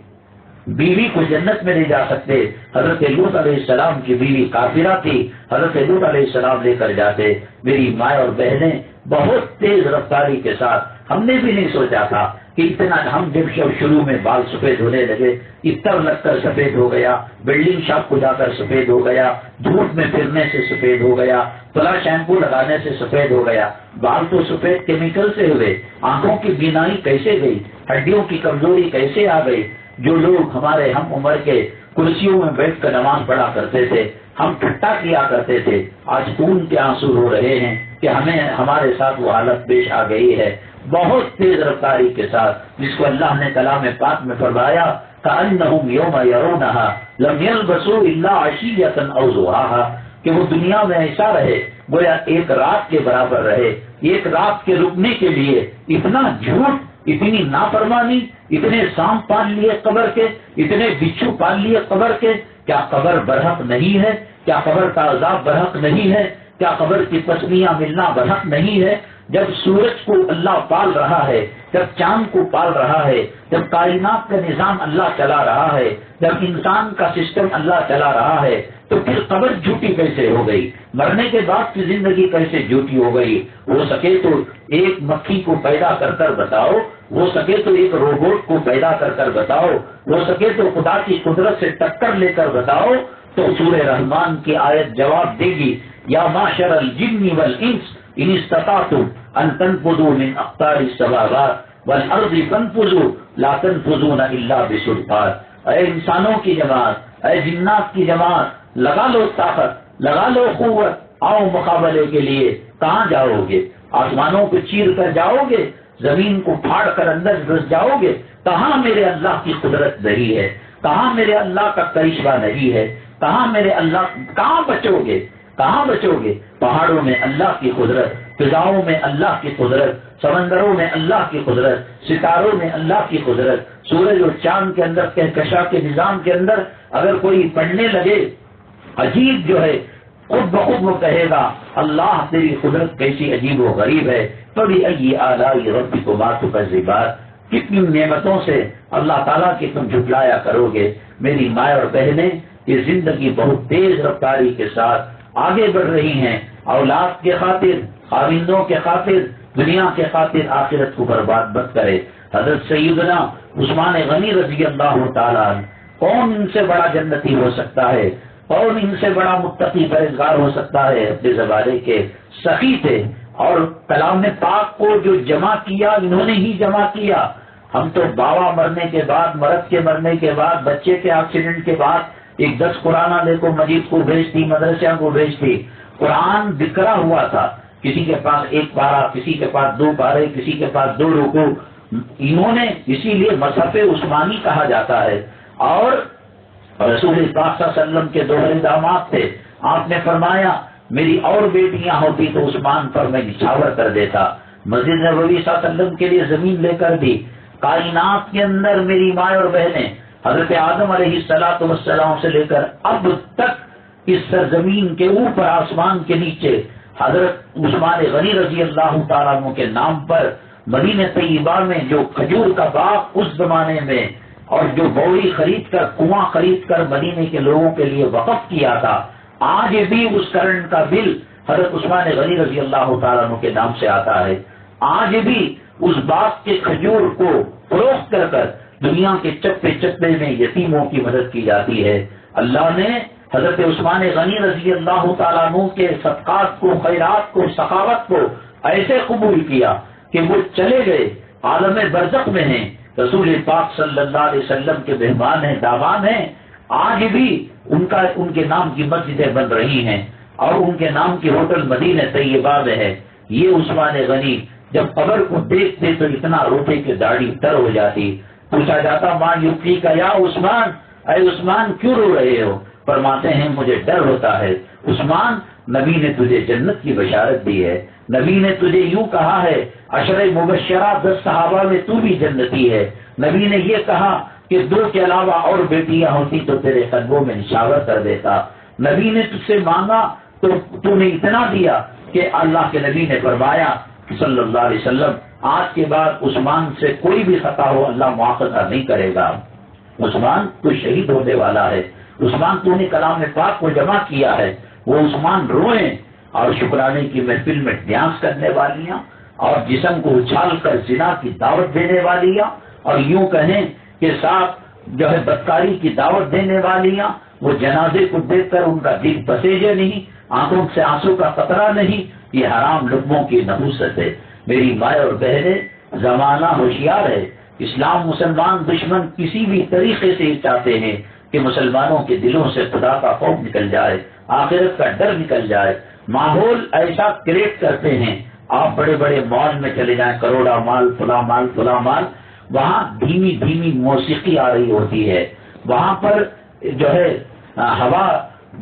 بیوی کو جنت میں لے جا سکتے، حضرت لوط علیہ السلام کی بیوی کافرہ تھی، حضرت لوط علیہ السلام لے کر جاتے۔ میری مائیں اور بہنیں بہت تیز رفتاری کے ساتھ، ہم نے بھی نہیں سوچا تھا کہ اتنا، ہم جب شروع میں بال سفید ہونے لگے، اتر لگ کر سفید ہو گیا، بلڈنگ شاپ کو جا کر سفید ہو گیا، دھوپ میں پھرنے سے سفید ہو گیا، تلا شیمپو لگانے سے سفید ہو گیا، بال تو سفید کیمیکل سے ہوئے، آنکھوں کی بینائی کیسے گئی، ہڈیوں کی کمزوری کیسے آ گئی۔ جو لوگ ہمارے ہم عمر کے کرسیوں میں بیٹھ کر نماز پڑھا کرتے تھے، ہم ٹھٹا کیا کرتے تھے، آج خون کے آنسو رو رہے ہیں کہ ہمیں ہمارے ساتھ وہ حالت پیش آ گئی ہے، بہت تیز رفتاری کے ساتھ، جس کو اللہ نے کلام پاک میں فرمایا کأنہم یوم یرونہا لم یلبسوا الا عشیۃ او ضحاہا، کہ وہ دنیا میں ایسا رہے گویا ایک رات کے برابر رہے۔ ایک رات کے رکنے کے لیے اتنا جھوٹ، اتنی نافرمانی، اتنے سانپ پال لیے قبر کے، اتنے بچھو پال لیے قبر کے۔ کیا قبر برحق نہیں ہے؟ کیا قبر کا عذاب برحق نہیں ہے؟ کیا قبر کی تسمیہ ملنا برحق نہیں ہے؟ جب سورج کو اللہ پال رہا ہے، جب چاند کو پال رہا ہے، جب کائنات کا نظام اللہ چلا رہا ہے، جب انسان کا سسٹم اللہ چلا رہا ہے، تو پھر قبر جھوٹی کیسے ہو گئی؟ مرنے کے بعد کی زندگی کیسے جھوٹی ہو گئی؟ ہو سکے تو ایک مکھی کو پیدا کر کر بتاؤ، ہو سکے تو ایک روبوٹ کو پیدا کر کر بتاؤ، ہو سکے تو خدا کی قدرت سے ٹکر لے کر بتاؤ، تو سورہ رحمان کی آیت جواب دے گی، یا معشر الجن والانس ان استطعتم ان تنفذوا من اقطار السماوات والارض فانفذوا لا تنفذون الا بسلطان۔ اے انسانوں کی جماعت، اے جنات کی جماعت، لگا لو طاقت، لگا لو قوت، آؤ مقابلے کے لیے۔ کہاں جاؤ گے؟ آسمانوں کو چیر کر جاؤ گے؟ زمین کو پھاڑ کر اندر گھس جاؤ گے؟ کہاں میرے اللہ کی قدرت نہیں ہے؟ کہاں میرے اللہ کا کرشمہ نہیں ہے؟ کہاں میرے اللہ، کہاں بچو گے؟ کہاں بچو گے؟ پہاڑوں میں اللہ کی قدرت، فضاؤں میں اللہ کی قدرت، سمندروں میں اللہ کی قدرت، ستاروں میں اللہ کی قدرت، سورج اور چاند کے اندر، کہکشاں کے نظام کے اندر اگر کوئی پڑھنے لگے، عجیب جو ہے خود بخود وہ کہے گا اللہ تیری قدرت کیسی عجیب و غریب ہے۔ فبأي آلاء ربكما تكذبان، کتنی نعمتوں سے اللہ تعالیٰ کی تم جھٹلایا کرو گے۔ میری مائیں اور بہنیں، یہ زندگی بہت تیز رفتاری کے ساتھ آگے بڑھ رہی ہیں، اولاد کے خاطر، خاوندوں کے خاطر، دنیا کے خاطر آخرت کو برباد مت کرے۔ حضرت سیدنا عثمان غنی رضی اللہ تعالیٰ عنہ، کون ان سے بڑا جنتی ہو سکتا ہے، کون ان سے بڑا متقی پرہیزگار ہو سکتا ہے؟ اپنے زمانے کے سخی تھے، اور کلام پاک کو جو جمع کیا انہوں نے ہی جمع کیا۔ ہم تو باوا مرنے کے بعد، مرد کے مرنے کے بعد، بچے کے ایکسیڈنٹ کے بعد ایک 10 قرآن لے کو مجید کو بھیجتی، مدرسہ کو بھیجتی۔ قرآن بکھرا ہوا تھا، کسی کے پاس 1 پارہ، کسی کے پاس 2 پارے، کسی کے پاس 2 رکوع۔ انہوں نے اسی لیے مصحف عثمانی کہا جاتا ہے۔ اور رسول پاک صلی اللہ علیہ وسلم کے 2 داماد تھے، آپ نے فرمایا میری اور بیٹیاں ہوتی تو عثمان پر میں نچھاور کر دیتا۔ مسجد نبوی صلی اللہ علیہ وسلم کے لیے زمین لے کر دی۔ کائنات کے اندر میری ماں اور بہنیں حضرت آدم علیہ السلام سے لے کر اب تک اس سرزمین کے اوپر، آسمان کے نیچے، حضرت عثمان غنی رضی اللہ تعالیٰ عنہ کے نام پر مدینہ طیبہ میں جو کھجور کا باغ اس زمانے میں، اور جو بوری خرید کر، کنواں خرید کر مدینے کے لوگوں کے لیے وقف کیا تھا، آج بھی اس کرنٹ کا بل حضرت عثمان غنی رضی اللہ تعالیٰ عنہ کے نام سے آتا ہے۔ آج بھی اس باغ کے کھجور کو فروخت کر کر دنیا کے چپے چپے میں یتیموں کی مدد کی جاتی ہے۔ اللہ نے حضرت عثمان غنی رضی اللہ تعالیٰ عنہ کے صدقات کو، خیرات کو، سخاوت کو ایسے قبول کیا کہ وہ چلے گئے، عالم برزخ میں ہیں، رسول پاک صلی اللہ علیہ وسلم کے مہمان ہیں، داماد ہیں۔ آج بھی ان کے نام کی مسجدیں بن رہی ہیں، اور ان کے نام کی ہوٹل مدینہ طیبہ میں ہے۔ یہ عثمان غنی جب قبر کو دیکھتے تو اتنا روتے کہ داڑھی تر ہو جاتی۔ پوچھا جاتا ماں یوکی کا، یا عثمان، اے عثمان کیوں رو رہے ہو؟ فرماتے ہیں مجھے ڈر ہوتا ہے۔ عثمان، نبی نے تجھے جنت کی بشارت دی ہے، نبی نے تجھے یوں کہا ہے، عشرہ مبشرہ 10 صحابہ میں تو بھی جنتی ہے۔ نبی نے یہ کہا کہ 2 کے علاوہ اور بیٹیاں ہوتی تو تیرے قدموں میں نشاور کر دیتا۔ نبی نے تجھ سے مانگا تو نے اتنا دیا کہ اللہ کے نبی نے فرمایا صلی اللہ علیہ وسلم، آج کے بعد عثمان سے کوئی بھی خطا ہو اللہ مواخذہ نہیں کرے گا۔ عثمان تو شہید ہونے والا ہے، عثمان تو نے کلام پاک کو جمع کیا ہے۔ وہ عثمان روئیں اور شکرانے کی محفل میں ڈانس کرنے والیاں، اور جسم کو اچھال کر زنا کی دعوت دینے والیاں، اور یوں کہیں کہ ساتھ جو ہے بدکاری کی دعوت دینے والیاں، وہ جنازے کو دیکھ کر ان کا دل پسیجے نہیں، آنکھوں سے آنسو کا قطرہ نہیں۔ یہ حرام لقموں کی نحوست ہے۔ میری مائیں اور بہنیں، زمانہ ہوشیار ہے۔ اسلام مسلمان دشمن کسی بھی طریقے سے چاہتے ہیں کہ مسلمانوں کے دلوں سے خدا کا خوف نکل جائے، آخرت کا ڈر نکل جائے۔ ماحول ایسا کریٹ کرتے ہیں، آپ بڑے بڑے مال میں چلے جائیں، کروڑا مال، فلاں مال، فلاں مال، وہاں دھیمی دھیمی موسیقی آ رہی ہوتی ہے، وہاں پر جو ہے ہوا،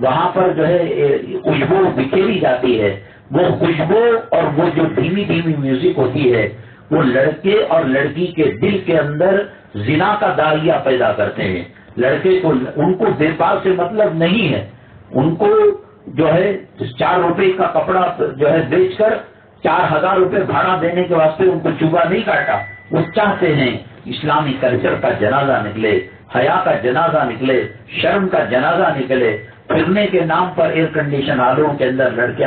وہاں پر جو ہے خوشبو بکھیری جاتی ہے۔ وہ خوشبو اور وہ جو دھیمی دھیمی میوزک ہوتی ہے، وہ لڑکے اور لڑکی کے دل کے اندر زنا کا داعیہ پیدا کرتے ہیں۔ لڑکے کو، ان کو بے پار سے مطلب نہیں ہے، ان کو جو ہے 4 روپے کا کپڑا جو ہے بیچ کر 4000 روپے بھاڑا دینے کے واسطے ان کو چوبا نہیں کاٹا۔ وہ چاہتے ہیں اسلامی کلچر کا جنازہ نکلے، حیا کا جنازہ نکلے، شرم کا جنازہ نکلے۔ پھرنے کے نام پر ایئر کنڈیشن ہالوں کے اندر لڑکے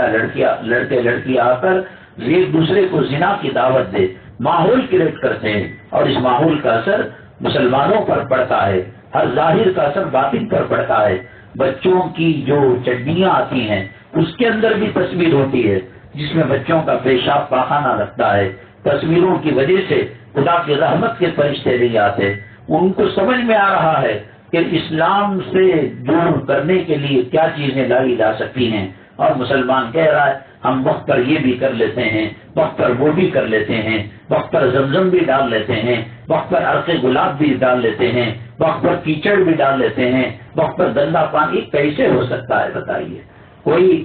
لڑکیاں آ کر ایک دوسرے کو زنا کی دعوت دے، ماحول کریٹ کرتے ہیں، اور اس ماحول کا اثر مسلمانوں پر پڑتا ہے، ہر ظاہر کا اثر باطن پر پڑتا ہے۔ بچوں کی جو چڈیاں آتی ہیں اس کے اندر بھی تصویر ہوتی ہے جس میں بچوں کا پیشاب پاخانہ لگتا ہے۔ تصویروں کی وجہ سے خدا کی رحمت کے فرشتے نہیں آتے۔ ان کو سمجھ میں آ رہا ہے کہ اسلام سے دور کرنے کے لیے کیا چیزیں لائی جا سکتی ہیں، اور مسلمان کہہ رہا ہے ہم وقت پر یہ بھی کر لیتے ہیں، وقت پر وہ بھی کر لیتے ہیں، وقت پر زمزم بھی ڈال لیتے ہیں، وقت پر عرق گلاب بھی ڈال لیتے ہیں، وقت پر کیچڑ بھی ڈال لیتے ہیں، وقت پر گندا پانی۔ کیسے ہو سکتا ہے بتائیے؟ کوئی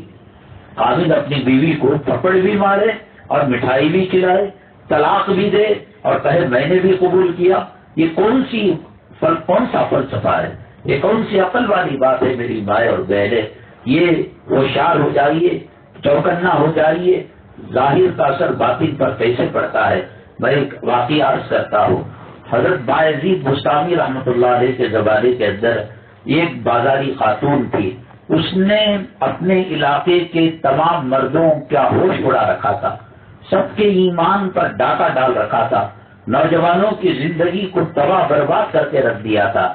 خاوند اپنی بیوی کو تھپڑ بھی مارے اور مٹھائی بھی کھلائے، طلاق بھی دے اور کہے میں نے بھی قبول کیا؟ یہ کون سا فلسفہ ہے؟ یہ کون سی عقل والی بات ہے؟ میری مائیں اور بہنیں، یہ ہوشیار ہو جائیے، چوکنا ہو جائیے، ظاہر کا اثر باطن پر کیسے پڑتا ہے۔ میں ایک واقعہ عرض کرتا ہوں۔ حضرت بایزید بستامی رحمۃ اللہ علیہ کے زمانے کے اندر ایک بازاری خاتون تھی، اس نے اپنے علاقے کے تمام مردوں کا ہوش اڑا رکھا تھا، سب کے ایمان پر ڈاکہ ڈال رکھا تھا، نوجوانوں کی زندگی کو تباہ برباد کر کے رکھ دیا تھا۔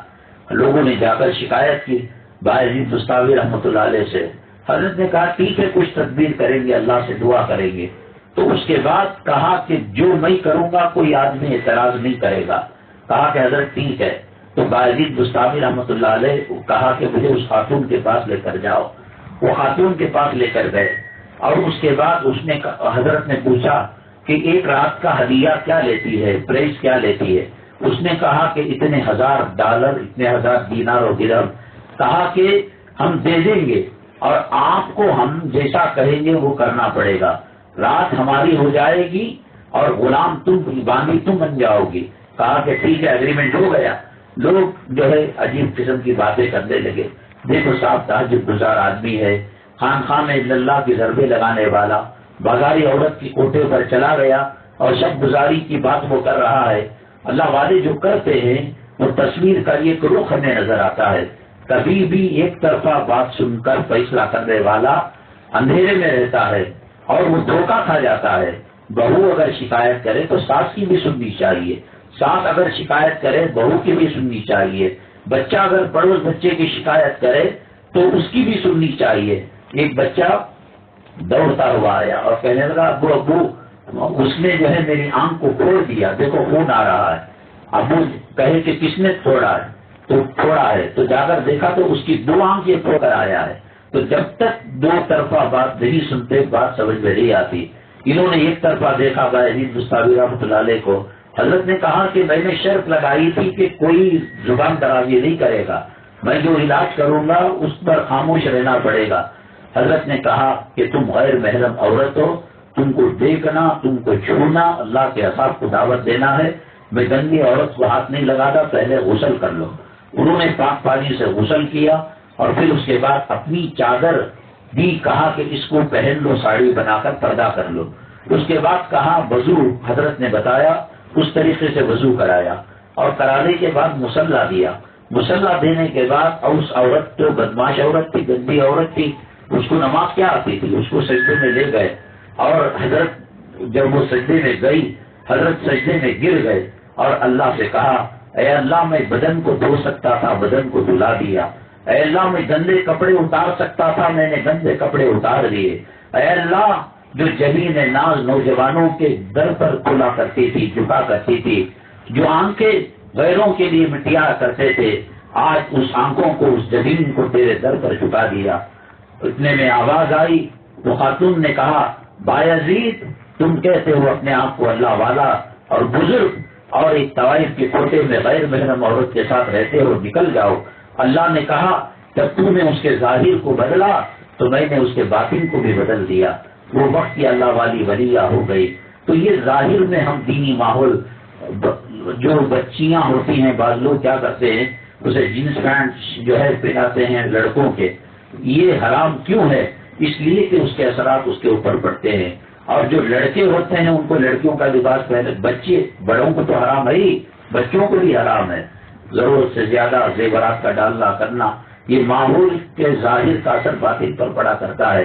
لوگوں نے جا کر شکایت کی بایزید بستامی رحمۃ اللہ علیہ سے۔ حضرت نے کہا ٹھیک ہے، کچھ تدبیر کریں گے، اللہ سے دعا کریں گے۔ تو اس کے بعد کہا کہ جو میں کروں گا کوئی آدمی اعتراض نہیں کرے گا۔ کہا کہ حضرت ٹھیک ہے۔ تو بایزید بستامی رحمۃ اللہ علیہ کہا کہ مجھے اس خاتون کے پاس لے کر جاؤ۔ وہ خاتون کے پاس لے کر گئے اور اس کے بعد حضرت نے پوچھا کہ ایک رات کا ہدیہ کیا لیتی ہے، پرائز کیا لیتی ہے؟ اس نے کہا کہ اتنے $1000، اتنے 1000 دینار و درہم۔ کہا کہ ہم دے دیں گے اور آپ کو ہم جیسا کہیں گے وہ کرنا پڑے گا، رات ہماری ہو جائے گی اور غلام تم باندھی تم بن جاؤ گی۔ کہا کہ ٹھیک ہے، اگریمنٹ ہو گیا۔ لوگ جو ہے عجیب قسم کی باتیں کرنے لگے، دیکھو صاحب تہجد گزار آدمی ہے، خانقاہ میں اللہ کی ضربے لگانے والا، بازاری عورت کی کوٹے پر چلا گیا اور شب گزاری کی بات وہ کر رہا ہے۔ اللہ والے جو کرتے ہیں وہ تصویر کا ایک رخ ہمیں نظر آتا ہے، کبھی بھی ایک طرفہ بات سن کر فیصلہ کرنے والا اندھیرے میں رہتا ہے اور وہ دھوکہ کھا جاتا ہے۔ بہو اگر شکایت کرے تو ساس کی بھی سننی چاہیے، ساس اگر شکایت کرے بہو کی بھی سننی چاہیے، بچہ اگر پڑوس بچے کی شکایت کرے تو اس کی بھی سننی چاہیے۔ ایک بچہ دوڑتا ہوا آیا اور کہنے لگا ابو ابو اس نے جو ہے میری آنکھ کو پھوڑ دیا، دیکھو خون آ رہا ہے۔ ابو کہے کہ کس نے پھوڑا ہے؟ تو پھوڑا ہے، تو جا کر دیکھا تو اس کی 2 آنکھیں پھوڑ کر آیا ہے۔ تو جب تک 2 طرفہ بات نہیں سنتے بات سمجھ میں نہیں آتی۔ انہوں نے ایک طرفہ دیکھا بایزید بستامی رحمۃ اللہ علیہ کو۔ حضرت نے کہا کہ میں نے شرط لگائی تھی کہ کوئی زبان درازی نہیں کرے گا، میں جو علاج کروں گا اس پر خاموش رہنا پڑے گا۔ حضرت نے کہا کہ تم غیر محرم عورت ہو، تم کو دیکھنا، تم کو چھونا اللہ کے عذاب کو دعوت دینا ہے، میں گندی عورت کو ہاتھ نہیں لگاتا، پہلے غسل کر لو۔ انہوں نے پاک پانی سے غسل کیا اور پھر اس کے بعد اپنی چادر بھی کہا کہ اس کو پہن لو، ساڑی بنا کر پردہ کر لو۔ اس کے بعد کہا وضو، حضرت نے بتایا اس طریقے سے وضو کرایا اور کرانے کے بعد مصلی دیا۔ مصلی دینے کے بعد اس عورت تو بدماش عورت تھی، گندی عورت تھی، اس کو نماز کیا آتی تھی، اس کو سجدے میں لے گئے اور حضرت جب وہ سجدے میں گئی، حضرت سجدے میں گر گئے اور اللہ سے کہا اے اللہ میں بدن کو دھو سکتا تھا، بدن کو دھلا دیا۔ اے اللہ میں گندے کپڑے اتار سکتا تھا، میں نے گندے کپڑے اتار دیے۔ اے اللہ جو جبین ناز نوجوانوں کے در پر کھلا کرتی تھی، جھکا کرتی تھی، جو آنکھیں غیروں کے لیے مٹیا کرتے تھے، آج اس آنکھوں کو، اس جبین کو تیرے در پر جھکا دیا۔ اتنے میں آواز آئی، تو خاتون نے کہا بایزید تم کہتے ہو اپنے آپ کو اللہ والا اور بزرگ اور ایک طوائف کے کوٹے میں غیر محرم عورت کے ساتھ رہتے ہو، نکل جاؤ۔ اللہ نے کہا جب تو نے اس کے ظاہر کو بدلا تو میں نے اس کے باطن کو بھی بدل دیا۔ وہ وقت کی اللہ والی ولیہ ہو گئی۔ تو یہ ظاہر میں ہم دینی ماحول، جو بچیاں ہوتی ہیں بعض لوگ کیا کرتے ہیں اسے جینس پینٹ جو ہے پہناتے ہیں لڑکوں کے، یہ حرام کیوں ہے؟ اس لیے کہ اس کے اثرات اس کے اوپر پڑتے ہیں۔ اور جو لڑکے ہوتے ہیں ان کو لڑکیوں کا لباس پہنے، بچے بڑوں کو تو حرام ہے ہی، بچوں کو بھی حرام ہے۔ ضرورت سے زیادہ زیورات کا ڈالنا کرنا، یہ ماحول کے ظاہر کا اثر باطن پر پڑا کرتا ہے۔